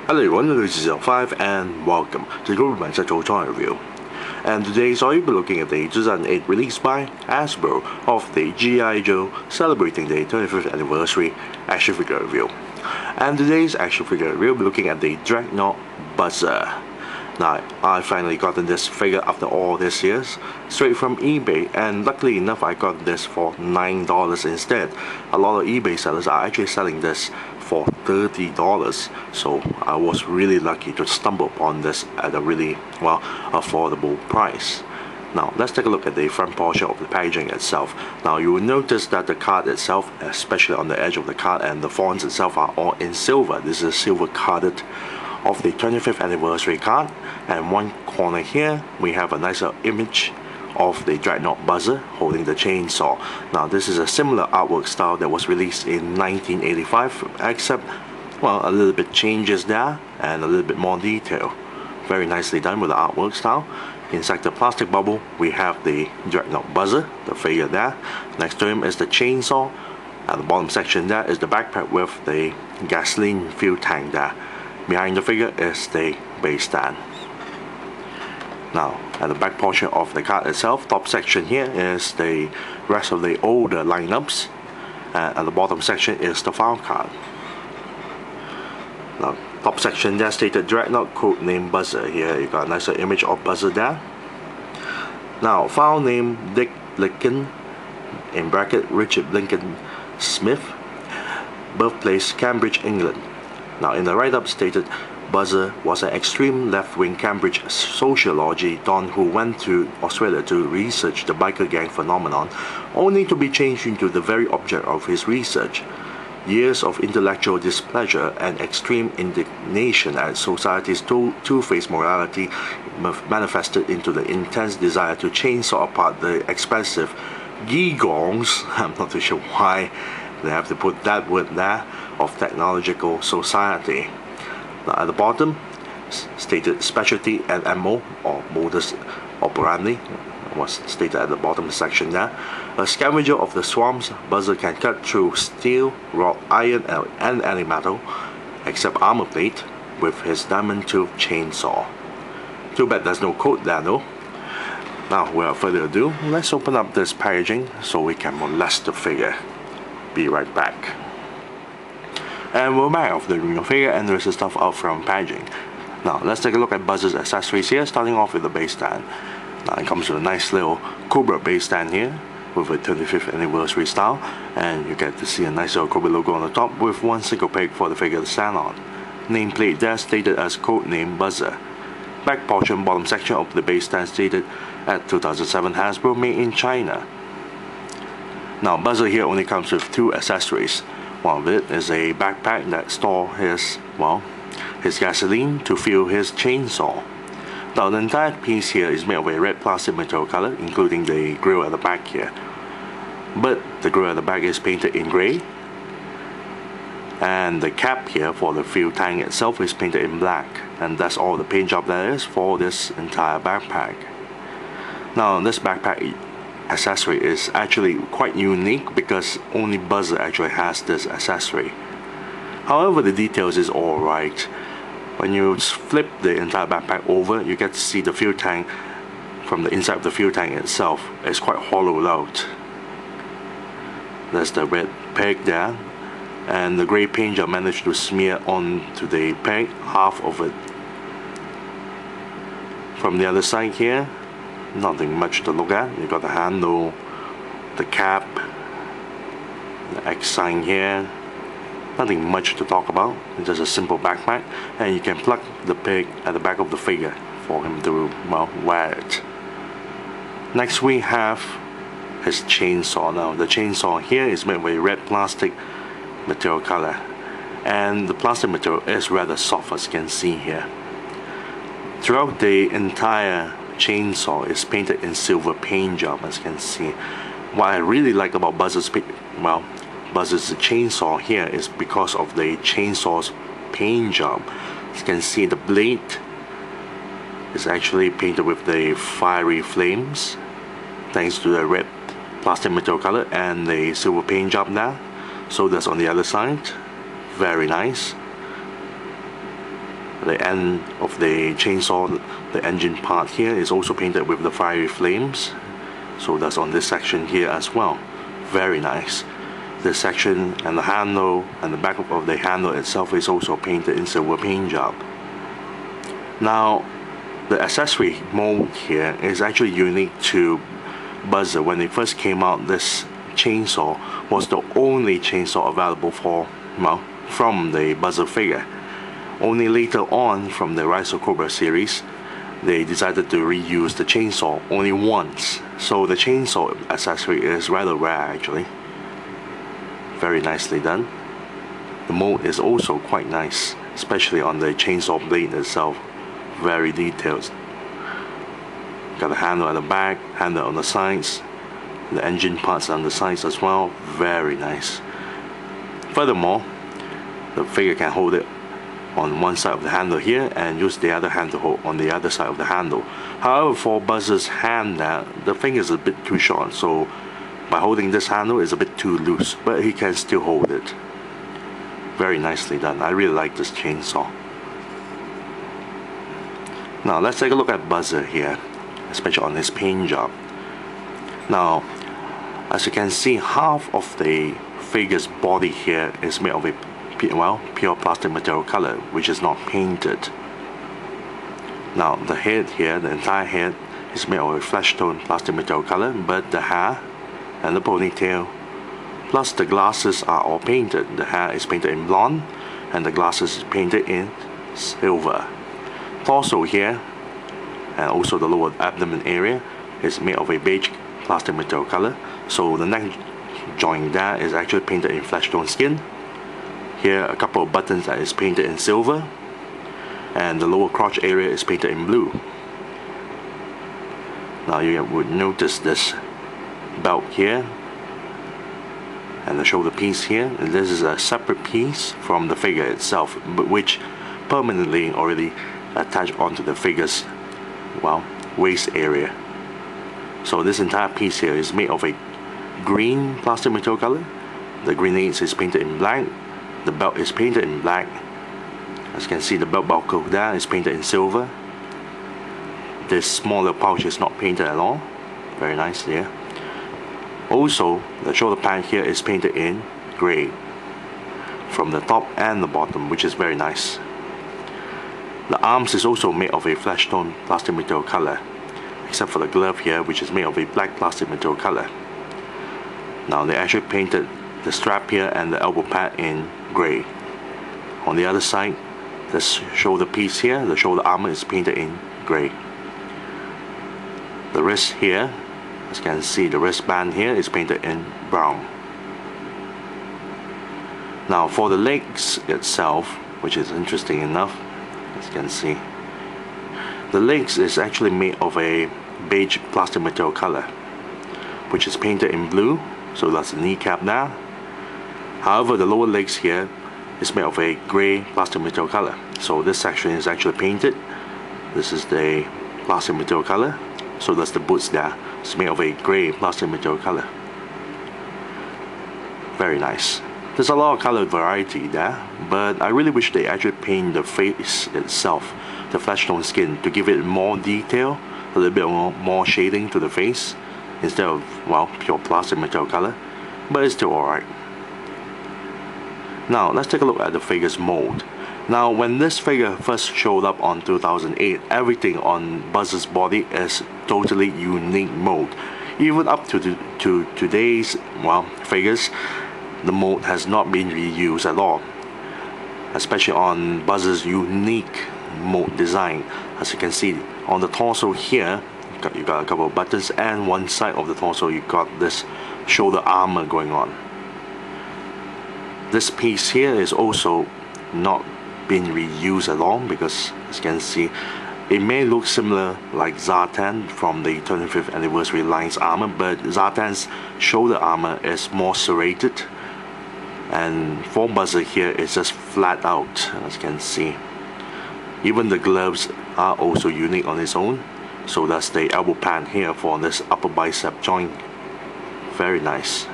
Hello everyone, this is L5 and welcome to the Global Mindset Toy Review. And today, so you'll be looking at the 2008 release by Hasbro of the G.I. Joe celebrating the 25th anniversary action figure review. And today's action figure review, we'll be looking at the Dreadnok Buzzer. Now, I finally gotten this figure after all these years, straight from eBay, and luckily enough I got this for $9 instead. A lot of eBay sellers are actually selling this for $30, so I was really lucky to stumble upon this at a really, well, affordable price. Now, let's take a look at the front portion of the packaging itself. Now, you will notice that the card itself, especially on the edge of the card, and the fonts itself are all in silver. This is silver carded of the 25th anniversary card, and one corner here we have a nicer image of the Dreadnok Buzzer holding the chainsaw. Now, this is a similar artwork style that was released in 1985, except, well, a little bit changes there and a little bit more detail. Very nicely done with the artwork style. Inside the plastic bubble we have the Dreadnok Buzzer, the figure there. Next to him is the chainsaw. At the bottom section there is the backpack with the gasoline fuel tank there. Behind the figure is the base stand. Now, at the back portion of the card itself, top section here is the rest of the older lineups, and at the bottom section is the file card. Now, top section there stated Dreadnok codename Buzzer. Here you got a nicer image of Buzzer there. Now, file name Dick Lincoln, in bracket Richard Lincoln Smith, birthplace Cambridge, England. Now, in the write-up stated Buzzer was an extreme left-wing Cambridge sociology don who went to Australia to research the biker gang phenomenon, only to be changed into the very object of his research. Years of intellectual displeasure and extreme indignation at society's two-faced morality manifested into the intense desire to chainsaw apart the expensive gigongs, I'm not too sure why they have to put that word there, of technological society. Now, at the bottom, stated specialty and ammo, or modus operandi, was stated at the bottom section there. A scavenger of the swamps, Buzzer can cut through steel, wrought iron, and any metal, except armor plate, with his diamond-toothed chainsaw. Too bad there's no code there though. Now, without further ado, let's open up this packaging so we can molest the figure. Be right back. And we're back off the figure, and there's the stuff out from packaging. Now, let's take a look at Buzzer's accessories here, starting off with the base stand. Now, it comes with a nice little Cobra base stand here with a 25th anniversary style, and you get to see a nice little Cobra logo on the top with one single peg for the figure to stand on. Nameplate there stated as codename Buzzer. Back portion, bottom section of the base stand stated at 2007 Hasbro, made in China. Now, Buzzer here only comes with two accessories. One of it is a backpack that stores his, well, his gasoline to fuel his chainsaw. Now, the entire piece here is made of a red plastic material color, including the grill at the back here. But the grill at the back is painted in gray, and the cap here for the fuel tank itself is painted in black, and that's all the paint job there is for this entire backpack. Now, this backpack accessory is actually quite unique because only Buzzer actually has this accessory. However, the details is alright. When you flip the entire backpack over, you get to see the fuel tank from the inside of the fuel tank itself. It's quite hollowed out. There's the red peg there, and the grey paint job managed to smear onto the peg, half of it. From the other side here, nothing much to look at. You got the handle, the cap, the X sign here. Nothing much to talk about. It's just a simple backpack, and you can plug the peg at the back of the figure for him to, well, wear it. Next we have his chainsaw. Now, the chainsaw here is made with red plastic material color, and the plastic material is rather soft, as you can see here. Throughout the entire chainsaw is painted in silver paint job, as you can see. What I really like about Buzzer's chainsaw here is because of the chainsaw's paint job. As you can see, the blade is actually painted with the fiery flames thanks to the red plastic material color and the silver paint job there. So that's on the other side. Very nice. The end of the chainsaw, the engine part here, is also painted with the fiery flames. So that's on this section here as well. Very nice. This section and the handle and the back of the handle itself is also painted in silver paint job. Now, the accessory mold here is actually unique to Buzzer. When it first came out, this chainsaw was the only chainsaw available from the Buzzer figure. Only later on, from the Rise of Cobra series, they decided to reuse the chainsaw only once. So the chainsaw accessory is rather rare actually. Very nicely done. The mold is also quite nice, especially on the chainsaw blade itself. Very detailed. Got a handle at the back, handle on the sides, the engine parts on the sides as well. Very nice. Furthermore, the figure can hold it on one side of the handle here and use the other hand to hold on the other side of the handle. However, for Buzzer's hand, the finger is a bit too short, so by holding this handle is a bit too loose, but he can still hold it. Very nicely done. I really like this chainsaw. Now let's take a look at Buzzer here, especially on his paint job. Now, as you can see, half of the figure's body here is made of a pure plastic material color, which is not painted. Now the head here, the entire head, is made of a flesh tone plastic material color, but the hair and the ponytail plus the glasses are all painted. The hair is painted in blonde and the glasses is painted in silver. Torso here and also the lower abdomen area is made of a beige plastic material color, so the neck joint there is actually painted in flesh tone skin. Here a couple of buttons that is painted in silver, and the lower crotch area is painted in blue. Now you would notice this belt here and the shoulder piece here. And this is a separate piece from the figure itself, but which permanently already attached onto the figure's waist area. So this entire piece here is made of a green plastic material color. The grenades is painted in black. The belt is painted in black. As you can see, the belt buckle there is painted in silver. This smaller pouch is not painted at all. Very nice there. Also, the shoulder pad here is painted in grey from the top and the bottom, which is very nice. The arms is also made of a flesh tone plastic material color, except for the glove here, which is made of a black plastic material color. Now they actually painted the strap here and the elbow pad in grey. On the other side, the shoulder piece here, the shoulder armor is painted in grey. The wrist here, as you can see, the wristband here is painted in brown. Now for the legs itself, which is interesting enough, as you can see, the legs is actually made of a beige plastic material color, which is painted in blue, so that's the kneecap there. However, the lower legs here is made of a grey plastic material color, so this section is actually painted. This is the plastic material color, so that's the boots there. It's made of a grey plastic material color. Very nice. There's a lot of color variety there, but I really wish they actually paint the face itself, the flesh tone skin, to give it more detail, a little bit more shading to the face, instead of, pure plastic material color, but it's still alright. Now let's take a look at the figure's mold. Now when this figure first showed up on 2008, everything on Buzzer's body is totally unique mold. Even up to today's figures, the mold has not been reused at all, especially on Buzzer's unique mold design. As you can see on the torso here, you got a couple of buttons, and one side of the torso you got this shoulder armor going on. This piece here is also not been reused at all, because as you can see, it may look similar like Zartan from the 25th anniversary line's armor, but Zartan's shoulder armor is more serrated, and for Buzzer here it's just flat out. As you can see, even the gloves are also unique on its own. So that's the elbow pad here for this upper bicep joint. Very nice.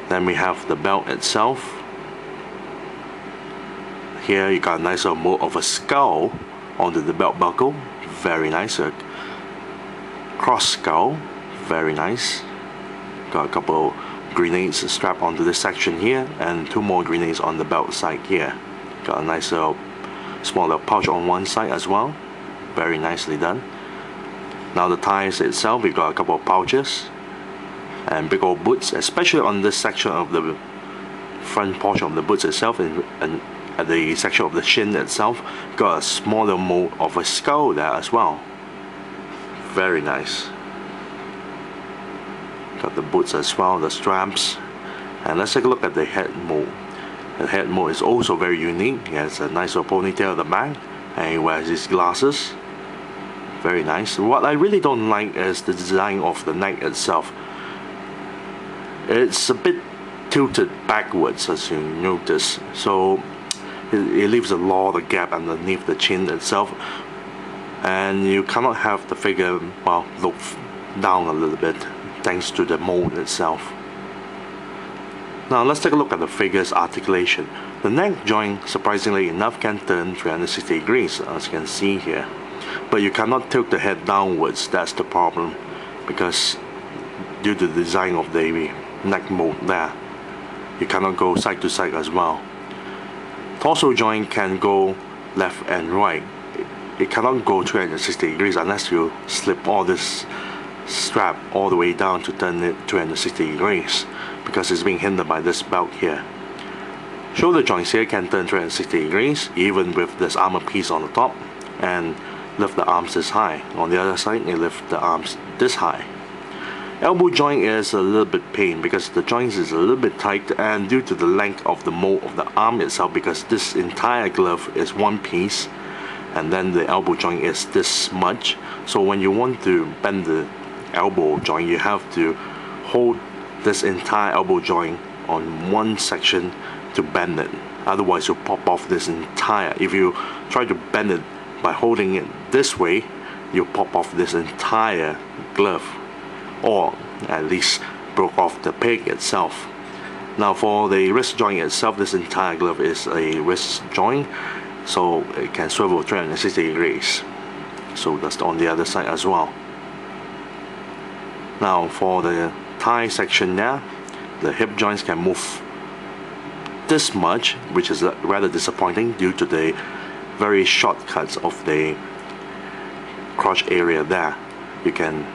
Then we have the belt itself. Here you got a nice mold of a skull onto the belt buckle, very nice. Cross skull, very nice. Got a couple grenades strapped onto this section here, and 2 more grenades on the belt side here. Got a nice smaller pouch on one side as well, very nicely done. Now the ties itself, we got a couple of pouches and big old boots, especially on this section of the front portion of the boots itself, and at the section of the shin itself, got a smaller mold of a skull there as well. Very nice. Got the boots as well, the straps. And let's take a look at the head mold. The head mold is also very unique. He has a nice little ponytail at the back, and he wears his glasses. Very nice. What I really don't like is the design of the neck itself. It's a bit tilted backwards, as you notice, so it leaves a lot of gap underneath the chin itself, and you cannot have the figure, well, look down a little bit thanks to the mold itself. Now let's take a look at the figure's articulation. The neck joint, surprisingly enough, can turn 360 degrees, as you can see here, but you cannot tilt the head downwards. That's the problem, because due to the design of the neck mold there, you cannot go side to side as well. Torso joint can go left and right. It cannot go 360 degrees unless you slip all this strap all the way down to turn it 360 degrees, because it's being hindered by this belt here. Shoulder joints here can turn 360 degrees even with this armor piece on the top, and lift the arms this high. On the other side, you lift the arms this high. Elbow joint is a little bit pain because the joint is a little bit tight, and due to the length of the mold of the arm itself, because this entire glove is one piece, and then the elbow joint is this much. So when you want to bend the elbow joint, you have to hold this entire elbow joint on one section to bend it. Otherwise, you'll pop off this entire. If you try to bend it by holding it this way, you'll pop off this entire glove, or at least broke off the peg itself. Now for the wrist joint itself, this entire glove is a wrist joint, so it can swivel 360 degrees. So that's on the other side as well. Now for the thigh section there, the hip joints can move this much, which is rather disappointing due to the very short cuts of the crotch area there. You can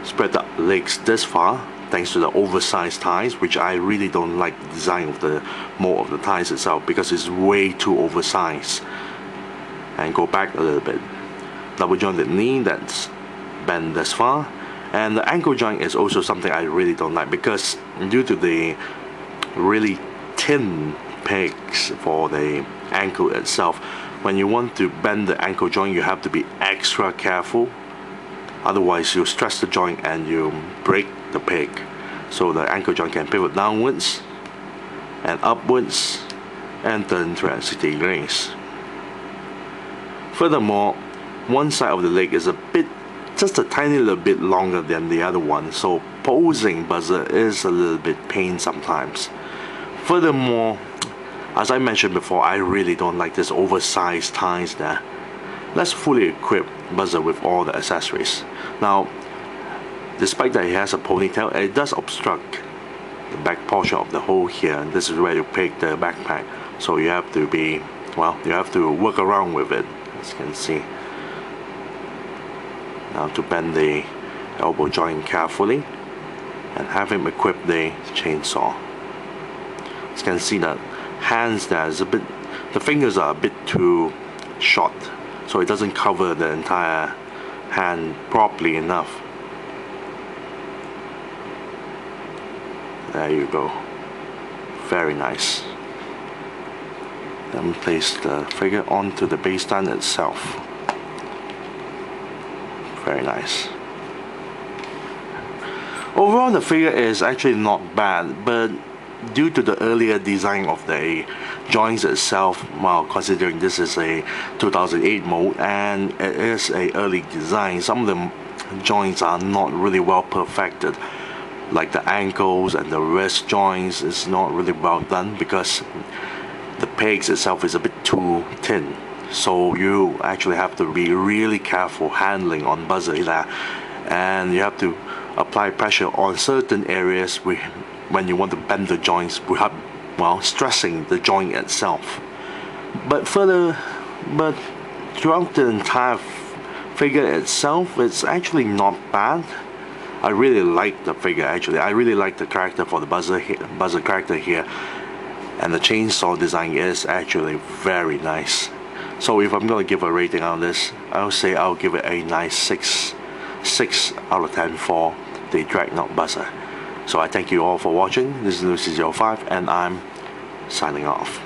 spread the legs this far thanks to the oversized thighs, which I really don't like the design of the mold of the thighs itself, because it's way too oversized. And go back a little bit. Double jointed knee that's bent this far, and the ankle joint is also something I really don't like, because due to the really thin pegs for the ankle itself, when you want to bend the ankle joint, you have to be extra careful. Otherwise, you stress the joint and you break the peg. So the ankle joint can pivot downwards and upwards and turn 360 degrees. Furthermore, one side of the leg is just a tiny little bit longer than the other one, so posing Buzzer is a little bit pain sometimes. Furthermore, as I mentioned before, I really don't like this oversized thighs there. Let's fully equip Buzzer with all the accessories. Now, despite that he has a ponytail, it does obstruct the back portion of the hole here, and this is where you peg the backpack. So you have to be, well, you have to work around with it, as you can see. Now to bend the elbow joint carefully and have him equip the chainsaw. As you can see, that hands there is a bit, the fingers are a bit too short, so it doesn't cover the entire hand properly enough. There you go. Very nice. Then place the figure onto the base stand itself. Very nice. Overall, the figure is actually not bad, but due to the earlier design of the joints itself, well, considering this is a 2008 mold and it is a early design, some of the joints are not really well perfected. Like the ankles and the wrist joints is not really well done, because the pegs itself is a bit too thin, so you actually have to be really careful handling on buzzer there, and you have to apply pressure on certain areas when you want to bend the joints without, well, stressing the joint itself. But throughout the entire figure itself, it's actually not bad. I really like the figure. Actually, I really like the character for the buzzer character here, and the chainsaw design is actually very nice. So if I'm gonna give a rating on this, I'll say I'll give it a nice 6 out of 10 for the Dreadnok Buzzer. So I thank you all for watching. This is Lucy05, and I'm signing off.